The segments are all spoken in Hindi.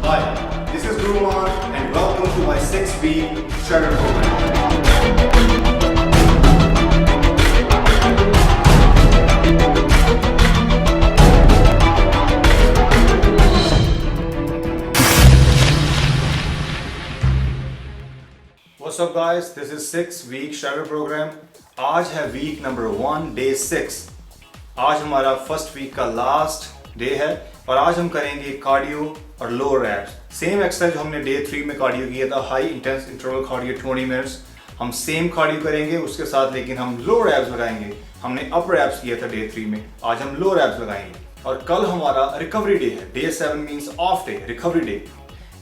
Hi, this is Guruman and welcome to my 6-week Shredder program. What's up guys, this is 6-week Shredder program. आज है वीक नंबर 1 डे 6। आज हमारा फर्स्ट वीक का लास्ट डे है और आज हम करेंगे कार्डियो और लोअर रैप्स। सेम एक्सरसाइज जो हमने डे 3 में कार्डियो किया था, high intense interval cardio 20 minutes, हम सेम कार्डियो करेंगे उसके साथ, लेकिन हम लोअर रैप्स लगाएंगे। हमने अपर रैप्स किया था डे 3 में, आज हम लोअर रैप्स लगाएंगे। और कल हमारा रिकवरी डे है, day 7 means of day, recovery day.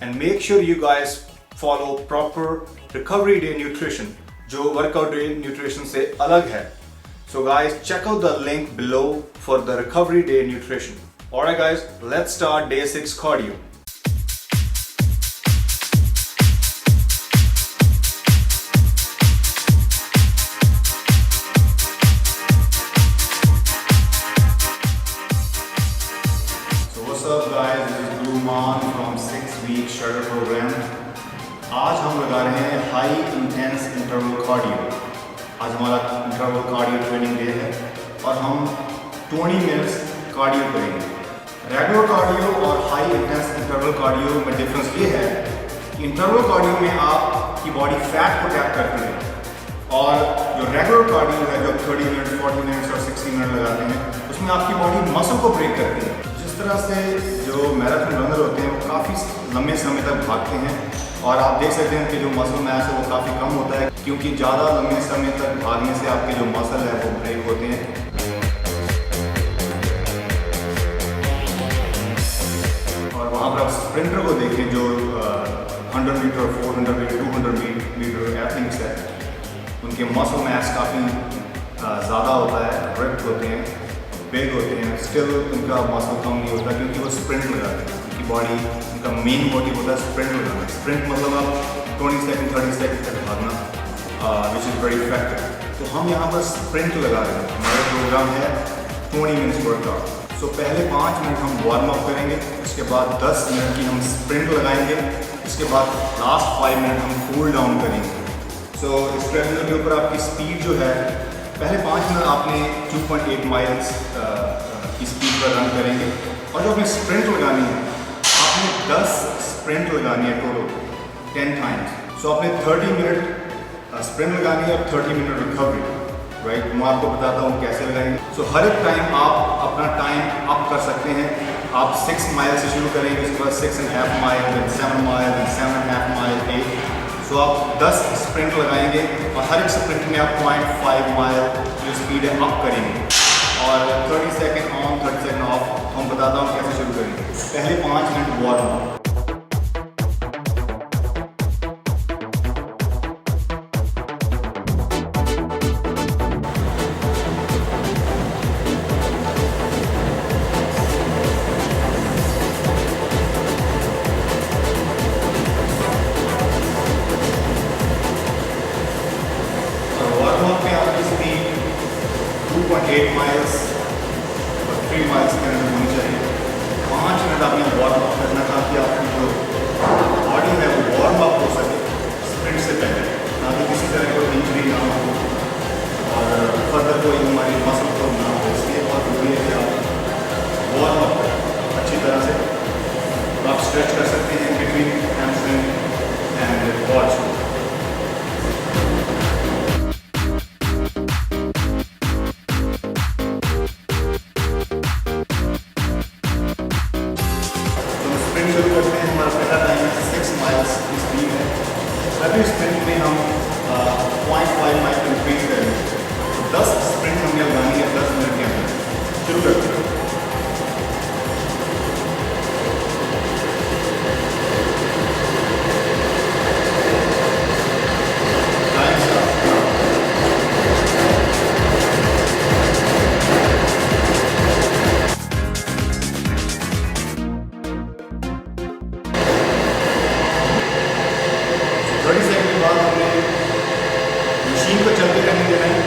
And make sure you guys follow proper recovery day nutrition, जो वर्कआउट डे न्यूट्रिशन से अलग है। So guys, check out the link below for the recovery day nutrition. Alright guys, let's start day 6 cardio. So what's up guys, this is Guruman from 6-week Shredder program. आज हम लगा रहे हैं हाई इंटेंस इंटरवल कार्डियो। आज हमारा इंटरवल कार्डियो ट्रेनिंग डे है और हम 20 मिनट्स कार्डियो करेंगे। रेगुलर कार्डियो और हाई इंटेंस इंटरवल कार्डियो में डिफरेंस ये है कि इंटरवल कार्डियो में आपकी बॉडी फैट को टैप करती है और जो रेगुलर कार्डियो है, जो 30 मिनट 40 मिनट्स और 60 मिनट लगाते हैं, उसमें आपकी बॉडी मसल को ब्रेक करती है। जिस तरह से जो मैराथन रनर होते हैं वो काफ़ी लंबे समय तक भागते हैं और आप देख सकते हैं कि जो मसल मैस है वो काफ़ी कम होता है, क्योंकि ज़्यादा लंबे समय तक भागने से आपके जो मसल है वो ब्रेक होते हैं। और वहाँ पर आप स्प्रिंटर को देखें जो 100 मीटर, 400 मीटर, 200 मीटर एथलीट्स है, उनके मसल मैस काफ़ी ज़्यादा होता है, रिप्ड होते हैं, बिग होते हैं, स्टिल उनका मसल कम नहीं होता क्योंकि वो स्प्रिंट लगाते हैं। उनकी बॉडी, उनका मेन मोटिव होता है स्प्रिंट लगाना। स्प्रिंट मतलब आप 20 सेकंड 30 सेकंड तक भागना, विच इज़ वेरी इफेक्टिव। तो हम यहाँ पर स्प्रिंट लगा रहे हैं। हमारा प्रोग्राम है 20 मिनट्स वर्कआउट। सो पहले 5 मिनट हम वार्म अप करेंगे, उसके बाद 10 मिनट की हम स्प्रिंट लगाएंगे, इसके बाद लास्ट 5 मिनट हम कूल डाउन करेंगे। सो इस ट्रेडमिल के ऊपर आपकी स्पीड जो है, पहले 5 मिनट आपने 2.8 माइल्स की स्पीड पर रन करेंगे और जो आपने स्प्रिंट लगानी है, आपने 10 स्प्रिंट लगानी है टोटल 10 टाइम्स। सो आपने 30 मिनट स्प्रिंट लगानी है और 30 मिनट रिकवरी, राइट। मैं आपको बताता हूँ कैसे लगाएंगे। सो हर एक टाइम आप अपना टाइम अप कर सकते हैं। आप 6 माइल से शुरू करेंगे, उसके बाद 6.5 mile, then 7 mile, then 7.5 mile, 8। सो आप 10 स्प्रिंट लगाएंगे और हर एक स्प्रिंट में आप 0.5 माइल जो स्पीड है अप करेंगे और 30 सेकंड ऑन 30 सेकंड ऑफ। हम बताता हूँ कैसे शुरू करेंगे। पहले 5 मिनट वार्म अप। में आपकी स्पीड 2.8 माइल्स और 3 माइल्स के अंदर होनी चाहिए। 5 मिनट आपने वार्म अप करना था कि आपकी जो बॉडी है वो वार्म अप हो सके स्प्रिंट से पहले, ताकि किसी तरह कोई इंजरी ना हो और फर्दर कोई हमारी मसल को ना हो। इसलिए बहुत जरूरी है कि आप वार्म अप करें अच्छी तरह से। तो आप स्ट्रेच कर सकते हैं बिटवीन हैमस्ट्रिंग एंड क्वाड्स। शुरू करते हैं। हमारा पहला टाइम है 6 माइल्स की स्पीड है। अभी स्प्रिंट में हम 0.5 माइल इंक्रीज करेंगे। 10 स्प्रिंट हमने लगानी है 10 मिनट के अंदर। शुरू करते हैं। मशीन को चलते रहने देना है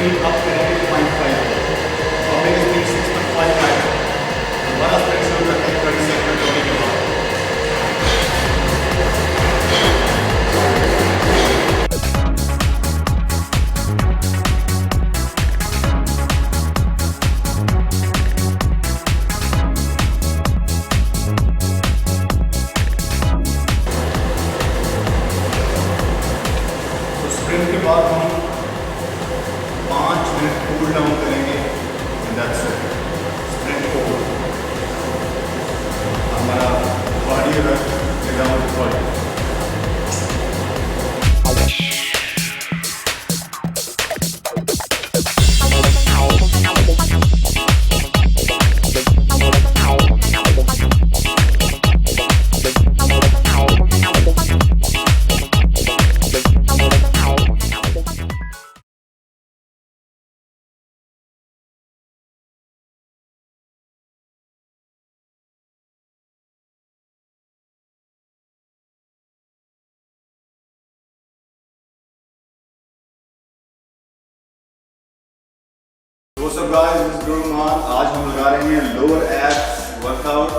स्पीड अप करेंगे 0.5 हमने स्पीड 6.5 है। दोबारा स्प्रिंट शुरू करते हैं 20 सेकंड होने के बाद। स्प्रिंट के बाद हम 5 मिनट कूल डाउन करेंगे। स्प्रिंट को हमारा body down body. What's up guys, this is Guru Maan। आज हम लगा रहे हैं लोअर एब्स वर्कआउट।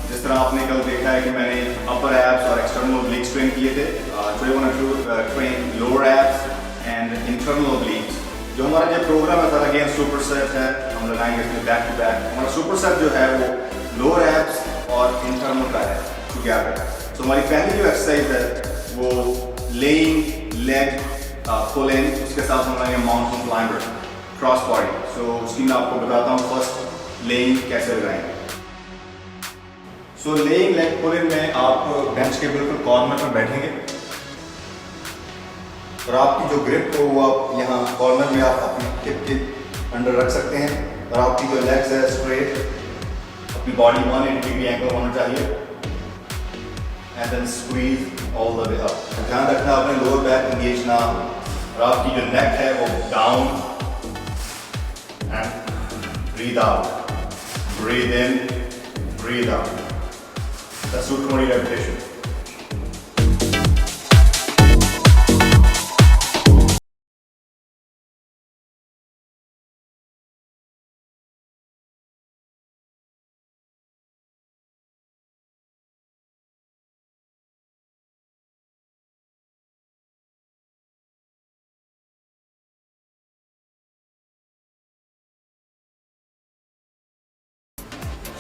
जिस तरह आपने कल देखा है कि मैंने अपर एब्स और एक्सटर्नल ओब्लिक्स ट्रेन किए थे। Today I want to train lower abs and internal obliques। जो हमारा जो प्रोग्राम है अगेन सुपर सेट है, हम लगाएंगे इसमें बैक टू बैक। हमारा सुपर सेट जो है वो लोअर एब्स और इंटरनल का है टुगेदर। तो हमारी पहली जो एक्सरसाइज है वो लेइंग लेग पुल इन, उसके साथ हम लगाएंगे माउंटेन क्लाइंबर क्रॉस बॉडी। सो उसकी मैं आपको बताता हूँ फर्स्ट लेइंग कैसे लगाएंगे। सो लेइंग लेग पुल इन में आप बेंच के बिल्कुल कॉर्नर पर बैठेंगे और आपकी जो ग्रिप हो वो आप यहाँ कॉर्नर में आप अपनी हिप के अंडर रख सकते हैं और आपकी जो लेग्स है स्ट्रेट, अपनी बॉडी 180 डिग्री एंगल होना चाहिए and then squeeze all the way up. ध्यान रखना अपने लोअर बैक एंगेज ना हो और आपकी जो नेक है वो down and breathe out, breathe in, breathe out। Let's do 20 repetitions।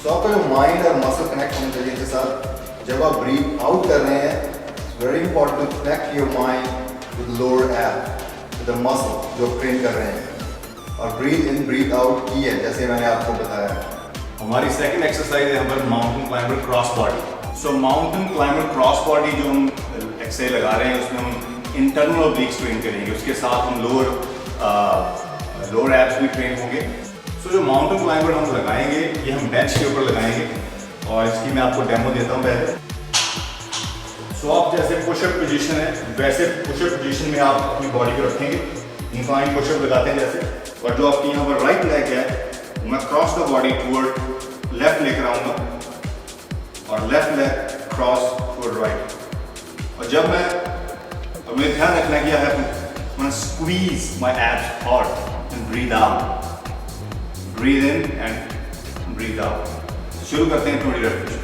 तो आपका जो माइंड और मसल कनेक्ट होना चाहिए इनके साथ। जब आप ब्रीथ आउट कर रहे हैं, very important to connect your mind with lower ab, with the muscle जो ट्रेन कर रहे हैं। और ब्रीथ इन ब्रीथ आउट की है जैसे मैंने आपको बताया। हमारी सेकंड एक्सरसाइज है हमारे माउंटेन क्लाइंबर क्रॉस बॉडी। सो माउंटेन क्लाइंबर क्रॉस बॉडी जो हम एक्सरसाइज लगा रहे हैं उसमें हम इंटरनल ओब्लिक्स ट्रेन करेंगे, उसके साथ हम लोअर एब्स भी ट्रेन होंगे। सो जो माउंटेन क्लाइंबर हम लगाएंगे ये हम बेंच के ऊपर लगाएंगे और इसकी मैं आपको डेमो देता हूँ पहले। सो आप जैसे पुशअप पोजीशन है वैसे पुशअप पोजीशन में आप अपनी बॉडी को रखेंगे, इंक्लाइन पुशअप लगाते हैं जैसे। और जो आपकी यहाँ पर राइट लेग है मैं cross the body toward left लेकर आऊँगा और left leg cross toward right. और जब मुझे ध्यान रखना क्या है, squeeze my abs hard and breathe out, breathe in and breathe out। शुरू करते हैं 20 रेपिटेशन।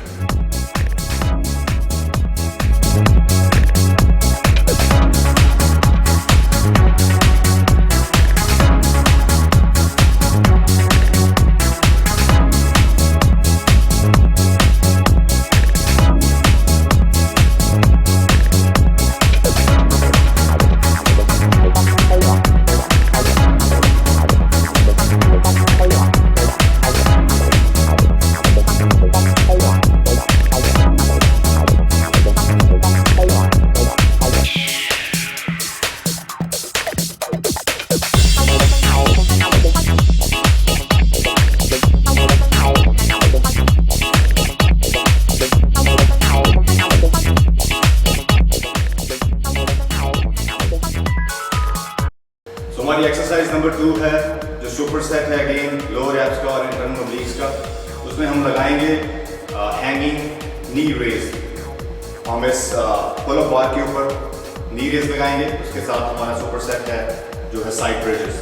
हमारी एक्सरसाइज नंबर 2 है जो सुपर सेट है अगेन लोअर एब्स का और इंटरनल ओब्लिक्स का। उसमें हम लगाएंगे हैंगिंग नी रेज। हम इस पुल अप बार के ऊपर नी रेज लगाएंगे, उसके साथ हमारा सुपर सेट है जो है साइड ब्रिजेस।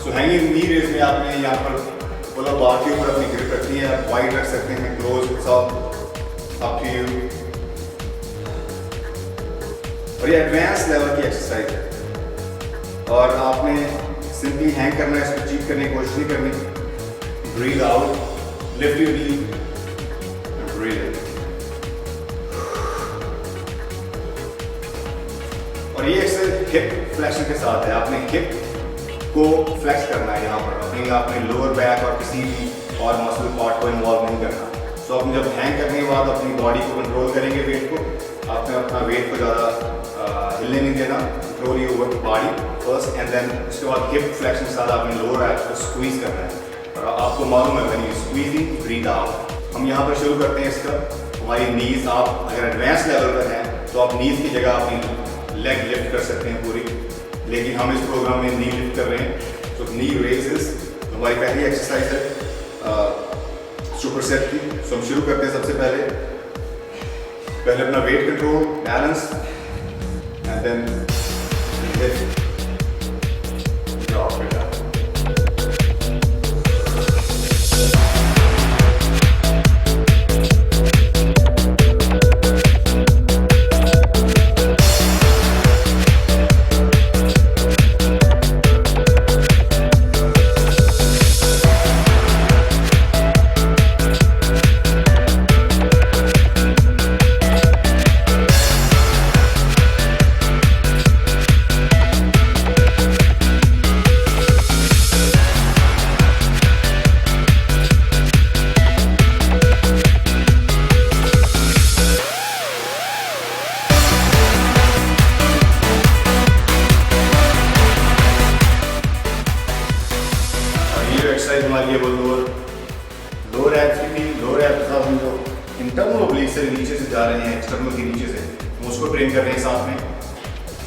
सो हैंगिंग नी रेज में आपने यहाँ पर पुल अप बार के ऊपर अपनी ग्रिप रखनी है, आप वाइड रख सकते हैं, क्लोज, सब अप टू यू। और ये एडवांस लेवल की एक्सरसाइज है और आपने सिंपली हैंग करना है, इसको चीट करने की कोशिश नहीं करनी। Breathe out, lift your knee, breathe in. और ये एक्सरसाइज हिप फ्लेक्शन के साथ है, आपने हिप को फ्लेक्स करना है यहाँ पर, आपने लोअर बैक और किसी भी और मसल पार्ट को इन्वॉल्व नहीं करना। सो आप जब हैंग करने के बाद अपनी बॉडी को कंट्रोल करेंगे, वेट को, आपने अपना वेट को ज़्यादा हिलने नहीं देना, control your body first and then उसके बाद हिप फ्लेक्शन के साथ आपने लोअर एब्स को स्क्वीज करना है। और आपको मालूम है when you squeezing breathe out. हम यहाँ पर शुरू करते हैं इसका। हमारी नीज, आप अगर एडवांस लेवल पर हैं तो आप नीज की जगह अपनी लेग लिफ्ट कर सकते हैं पूरी, लेकिन हम इस प्रोग्राम में नी लिफ्ट कर रहे हैं। तो नी रेजेस हमारी पहली एक्सरसाइज है सुपर सेट की। सो हम शुरू करते हैं सबसे पहले अपना weight control, balance and then lift, drop it down. Exercise हमारी है वो लोअर एब्स की थी। लोअर एब्स हम जो इंटरनल ओब्लिक से नीचे से जा रहे हैं, एक्सटर्नल के नीचे से, हम उसको ट्रेन कर रहे हैं साथ में।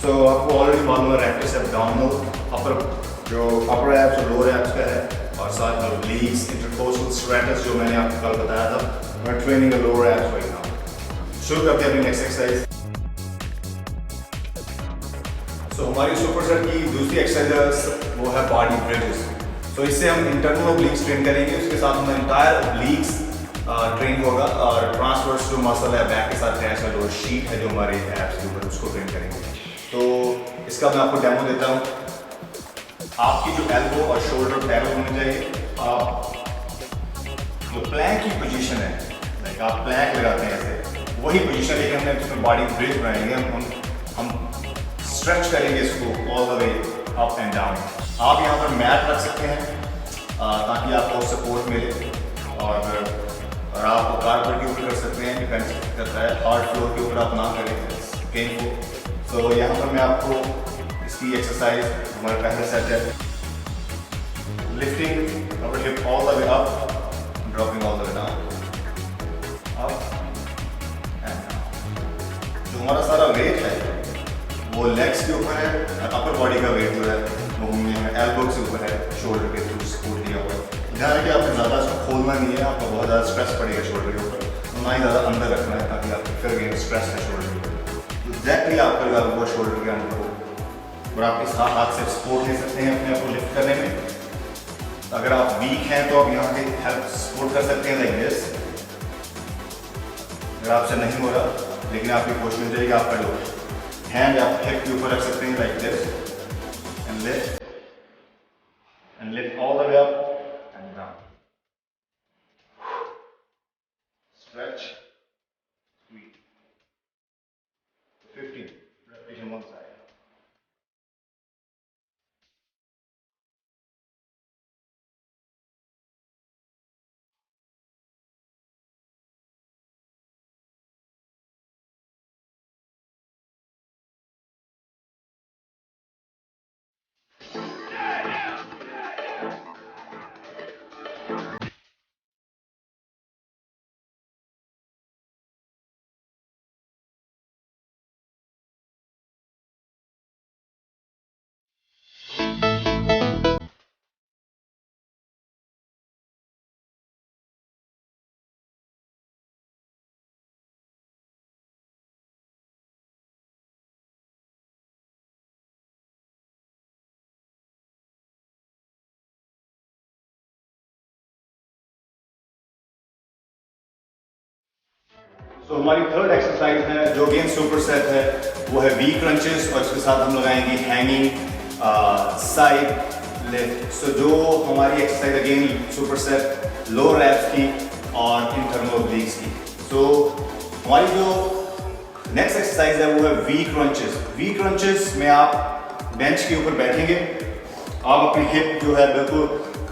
सो आपको ऑलरेडी मालूम है रैक्टिस एब्डोमिनल, अपर जो अपर एब्स और लोअर एब्स का है, और साथ में ओब्लिक्स, इंटरकोस्टल स्ट्रेटस जो मैंने आपको कल बताया था। मैं training the lower abs right now. शुरू करते हैं अपनी नेक्स्ट एक्सरसाइज। सो हमारी सुपर सेट की दूसरी एक्सरसाइज वो है बॉडी ब्रिजेस। तो इससे हम इंटरनल ओब्लिक्स ट्रेन करेंगे, उसके साथ हमारा इंटायर ओब्लिक्स ट्रेन होगा, और ट्रांसवर्स जो मसल है बैक के साथ अटैच है, जो शीट है जो हमारे एब्स के ऊपर, उसको ट्रेन करेंगे। तो इसका मैं आपको डेमो देता हूँ। आपकी जो एल्बो और शोल्डर पैरल होने चाहिए। आप जो प्लैंक की पोजीशन है, लाइक आप प्लैंक लगाते हैं ऐसे, वही पोजीशन लेके हमने उसमें बॉडी ब्रिज बनाएंगे। हम स्ट्रेच करेंगे इसको all the way up and down. आप यहाँ पर मैट रख सकते हैं ताकि आपको सपोर्ट मिले, और आप कारपेट के ऊपर कर सकते हैं, डिपेंड करता है। हार्ड फ्लोर के ऊपर आप ना करें पेनफुल। तो यहाँ पर मैं आपको इसकी एक्सरसाइज, हमारा पहला सेट है lifting our hip all the way up, dropping all the way down, up and down. जो हमारा सारा वेट है वो लेग्स के ऊपर है, अपर बॉडी का वेट जो है वो एल्बो से ऊपर है, शोल्डर के थ्रू सपोर्ट दिया हुआ है। ध्यान रखिए आपको ज़्यादा इसको खोलना नहीं है, आपको बहुत ज़्यादा स्ट्रेस पड़ेगा शोल्डर के ऊपर, तो ना ही ज़्यादा अंदर रखना है ताकि आप फिर गेन स्ट्रेस है शोल्डर के ऊपर। एग्जैक्टली आपका लगा हुआ शोल्डर के अंदर हो, और आप इस हाथ से सपोर्ट ले सकते हैं अपने आप को लिफ्ट करने में। अगर आप वीक हैं तो आप यहाँ पे हेल्प सपोर्ट कर सकते हैं लाइक दिस। अगर आपसे नहीं हो रहा, लेकिन आपकी कोशिश होनी चाहिए आप कर लो। हैंड आप हिप के ऊपर रख सकते हैं like this and lift all the way up and down. Stretch, squeeze, 15 repetition one side. तो हमारी थर्ड एक्सरसाइज है जो अगेन सुपर सेट है, वो है वी क्रंचेस और इसके साथ हम लगाएंगे हैंगिंग साइड लिफ्ट। सो जो हमारी exercise again super set lower abs की और इंटरनल ओब्लिक्स की। सो हमारी जो नेक्स्ट एक्सरसाइज है वो है वी क्रंचेस। वी क्रंचेस में आप बेंच के ऊपर बैठेंगे, आप अपनी हिप जो है बिल्कुल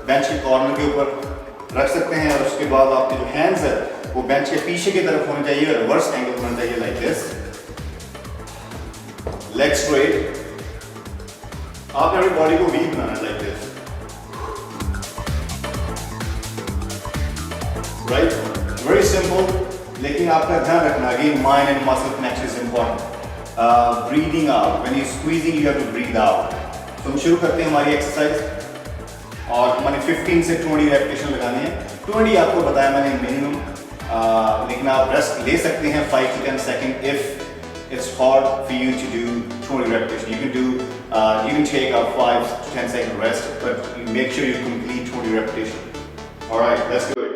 बेंच के कॉर्नर के ऊपर रख सकते हैं और उसके बाद आपके जो हैंड्स है वो बेंच के पीछे की तरफ होने चाहिए, रिवर्स एंगल होना चाहिए लाइक दिस, लेग स्ट्रेट। आपने अपनी बॉडी को वी बनाना like this, right, very simple. लेकिन आपका ध्यान रखना again mind and muscle connection is important. Breathing out, when you squeezing you have to breathe out. तो हम शुरू करते हैं हमारी एक्सरसाइज और हमारे 15 से 20 रेपिटेशन लगानी है। 20 आपको बताया मैंने मिनिमम, लेकिन आप रेस्ट ले सकते हैं 5 to 10 second if it's hard for you to do 20 repetition. You can take a 5 to 10 second rest, but you make sure you complete 20 repetition. All right, let's do it.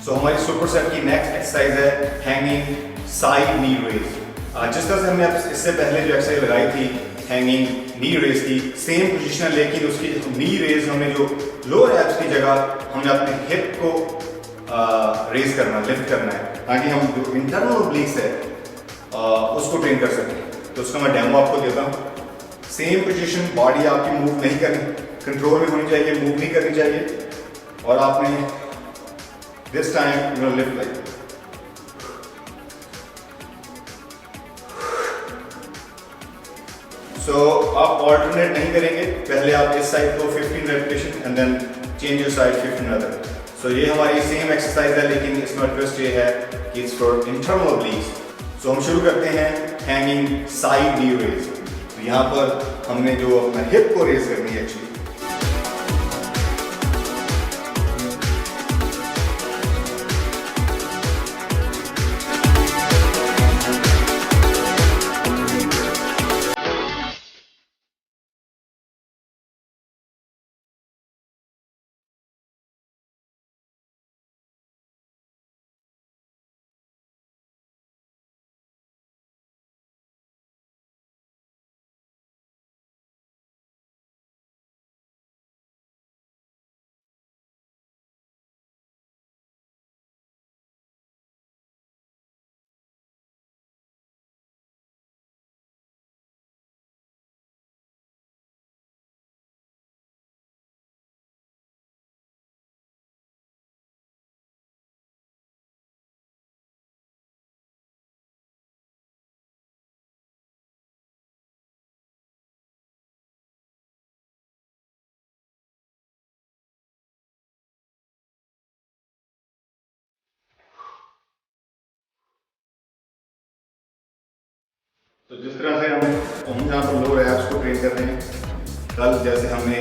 So हमारी सुपर सेट की नेक्स्ट एक्सरसाइज है हैंगिंग साइड नी रेज। जिस तरह से हमने इससे पहले जो एक्सरसाइज लगाई थी हैंगिंग नी रेज की, सेम पोजीशन है, लेकिन उसकी नी रेज हमने जो लोअर एब्स की जगह हमने अपने हिप को रेज करना, लिफ्ट करना है, ताकि हम जो इंटरनल ओब्लिक्स है उसको ट्रेन कर सकें। तो उसका मैं डेमो आपको देता हूँ। सेम पोजीशन, बॉडी आपकी मूव नहीं करनी, कंट्रोल में होनी चाहिए, मूव नहीं करनी चाहिए। और आपने this time you're going to lift like so आप alternate नहीं करेंगे, पहले आप इस साइड को 15 repetition and then change your side 15 other. So ये हमारी सेम एक्सरसाइज है, लेकिन इसमें ट्विस्ट ये है कि इट्स फॉर इंटरनल ओब्लिक्स। सो हम शुरू करते हैं हैंगिंग साइड नी रेज। तो यहाँ पर हमने जो अपना हिप को रेज करनी है एक्चुअली, तो जिस तरह से हम यहाँ पर लोअर एब्स को ट्रेन कर रहे हैं, कल जैसे हमने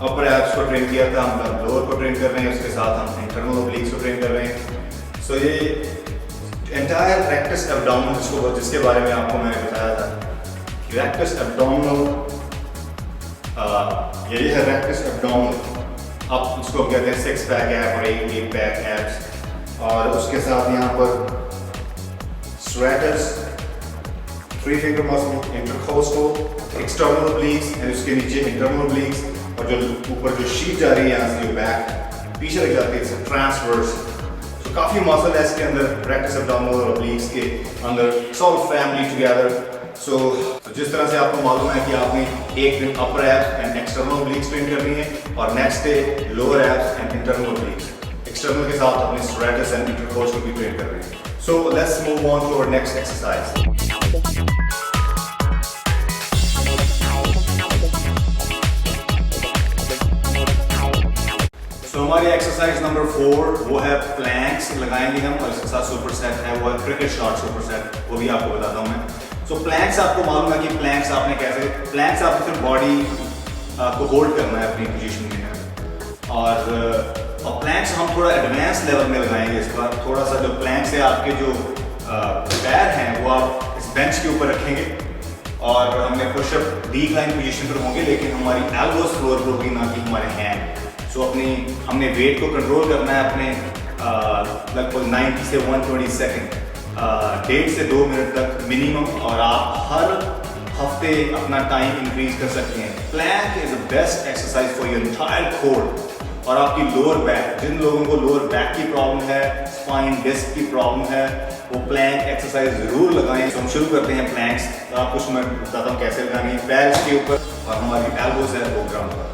अपर एब्स को ट्रेन किया था, हम लोअर को ट्रेन कर रहे हैं, उसके साथ हम इंटरनल ओब्लिक्स को ट्रेन कर रहे हैं। सो ये एंटायर रेक्टस एब्डोमिनल जिसके बारे में आपको मैंने बताया था, रेक्टस एब्डोमिनल, यही है रेक्टस एब्डोमिनल। आप उसको कहते हैं 6 पैक एब और 8 पैक एब्स। और उसके साथ यहाँ पर stratus, 3 finger muscle, intercostal, external obliques and उसके नीचे इंटरनल ओब्लिक्स, और जो ऊपर जो शीट जा रही है यहाँ से जो बैक पीछे लग जाती है ट्रांसवर्स। तो काफ़ी मसल है इसके अंदर, रेक्टस एब्डोमिनल और ओब्लिक्स के अंदर, इट्स ऑल फैमिली टुगेदर। सो जिस तरह से आपको मालूम है कि आपने एक दिन upper abs and external obliques train करनी है और next day lower abs and internal obliques, external के साथ अपने स्ट्रैटस एंड इंटरकोस्टल भी ट्रेन कर रहे हैं। So let's move on to our next exercise. हमारी एक्सरसाइज नंबर 4 वो है प्लैंक्स लगाएंगे हम, और इसके साथ सुपर सेट है वो है क्रिकेट शॉट सुपर सेट, वो भी आपको बताता हूँ मैं। सो प्लैंक्स आपको मालूम है कि प्लैंक्स आपने कैसे, प्लैंक्स आपको सिर्फ बॉडी को होल्ड करना है अपनी पोजीशन में, और प्लैंक्स हम थोड़ा एडवांस लेवल में लगाएंगे इस बार। थोड़ा सा जो प्लैंक्स है आपके जो पैर हैं वो आप इस बेंच के ऊपर रखेंगे और हमने पुशअप डिक्लाइन पोजीशन पर होंगे, लेकिन हमारी एल्बोस फ्लोर पर होगी, ना कि हमारे हैंड। सो हमने वेट को कंट्रोल करना है अपने लगभग 90 से 120 सेकेंड, 1.5 से 2 मिनट तक मिनिमम, और आप हर हफ्ते अपना टाइम इंक्रीज कर सकते हैं। Plank is the best exercise for your entire core और आपकी लोअर बैक। जिन लोगों को लोअर बैक की प्रॉब्लम है, स्पाइन डिस्क की प्रॉब्लम है, वो प्लैंक एक्सरसाइज जरूर लगाएं। तो हम शुरू करते हैं प्लैंक्स। तो आपको मैं बताता हूँ कैसे लगानी है। पैर इसके ऊपर और हमारी एल्बोज है वो ग्राउंड पर।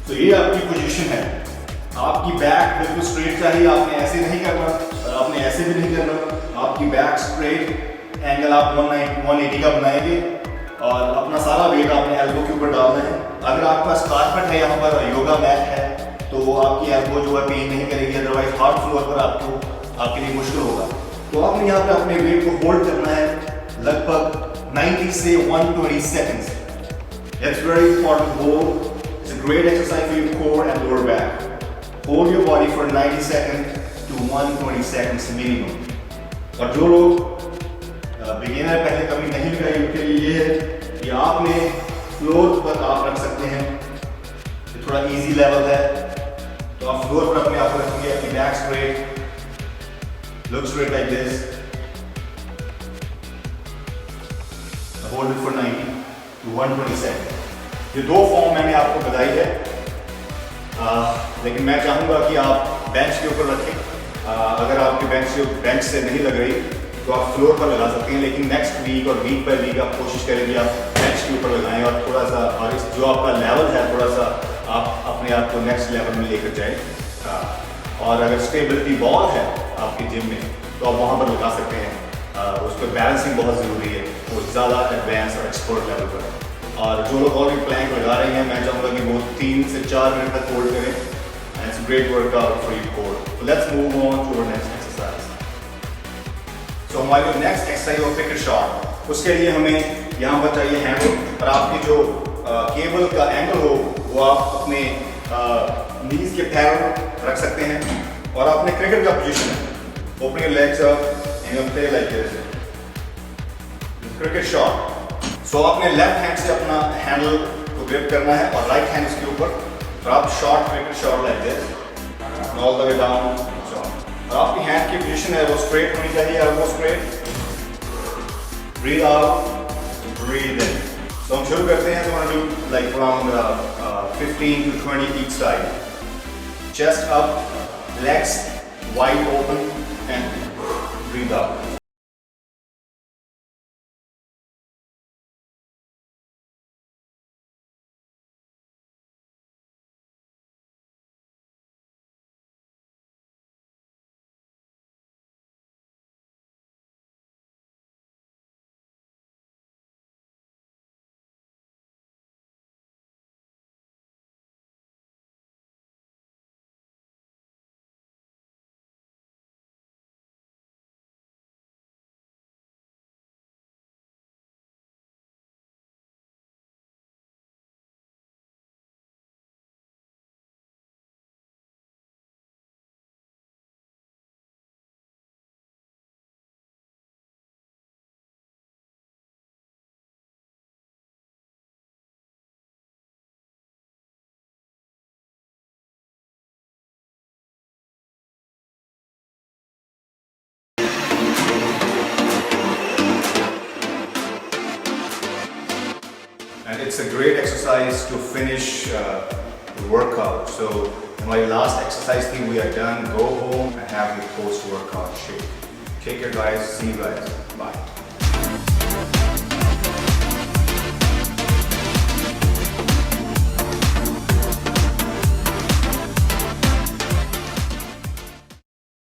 तो ये आपकी पोजीशन है। आपकी बैक बिल्कुल स्ट्रेट चाहिए, आपने ऐसे नहीं करना और आपने ऐसे भी नहीं करना। आपकी बैक स्ट्रेट, एंगल आप 180 का बनाएंगे और अपना सारा वेट आपने एल्बो के ऊपर डालना है। अगर आपके पास कारपेट है, यहाँ पर योगा मैट है, तो आपकी एल्बो जो है पेन नहीं करेगी, अदरवाइज हार्ड फ्लोर पर आपके लिए मुश्किल होगा। तो आपने यहाँ पे अपने वेट को होल्ड करना है लगभग 90 से 120 seconds. It's very important hold. It's a great exercise for your core and lower back. Hold your body for 90 seconds to 120 seconds minimum. और जो लोग बिगिनर पहले कभी नहीं लगाई, उनके लिए ये है कि आपने फ्लोर पर आप रख सकते हैं। ये थोड़ा इजी लेवल है, तो आप फ्लोर पर अपने आप रखेंगे, अपनी back straight, look straight like this, hold it for 90 to 120 second. ये दो फॉर्म मैंने आपको बताई है, लेकिन मैं चाहूँगा कि आप बेंच के ऊपर रखें। अगर आपके बेंच से नहीं लग रही तो आप फ्लोर पर लगा सकते हैं, लेकिन नेक्स्ट वीक और वीक बाय वीक आप कोशिश करें कि आप बेंच के ऊपर लगाएं और थोड़ा सा, और इस जो आपका लेवल है थोड़ा सा आप अपने आप को नेक्स्ट लेवल में लेकर जाएं। और अगर स्टेबिलिटी बॉल है आपके जिम में तो आप वहाँ पर लगा सकते हैं। उस पर बैलेंसिंग बहुत ज़रूरी है, वो ज़्यादा एडवांस और एक्सपर्ट लेवल पर है। और जो लोग ऑलरेडी प्लैंक लगा रहे हैं, मैं चाहूँगा कि वो 3 से 4 मिनट तक होल्ड करें। And it's great workout for your core. So let's move on to our next exercise. So हमारी जो नेक्स्ट एक्सरसाइज है पिक शॉट, उसके लिए हमें यहाँ पर चाहिए हैंडल, और आपकी जो केबल का एंगल हो वो आप अपने नीज के पैर रख सकते हैं, और आपने क्रिकेट का पोजीशन है, open your legs up and play like this, cricket shot. So आपने लेफ्ट हैंड से अपना हैंडल को ग्रिप करना है और राइट हैंड इसके ऊपर, और आप shot cricket shot like this all the way down shot. और आपकी हैंड की पोजीशन है वो स्ट्रेट होनी चाहिए, elbow straight, breathe out, breathe in. तो हम शुरू करते हैं। तो do like around 15 to 20 each side, chest up, legs wide open and breathe out. And it's a great exercise to finish the workout. So my last exercise thing we are done. Go home and have your post-workout shake. Take care guys. See you guys.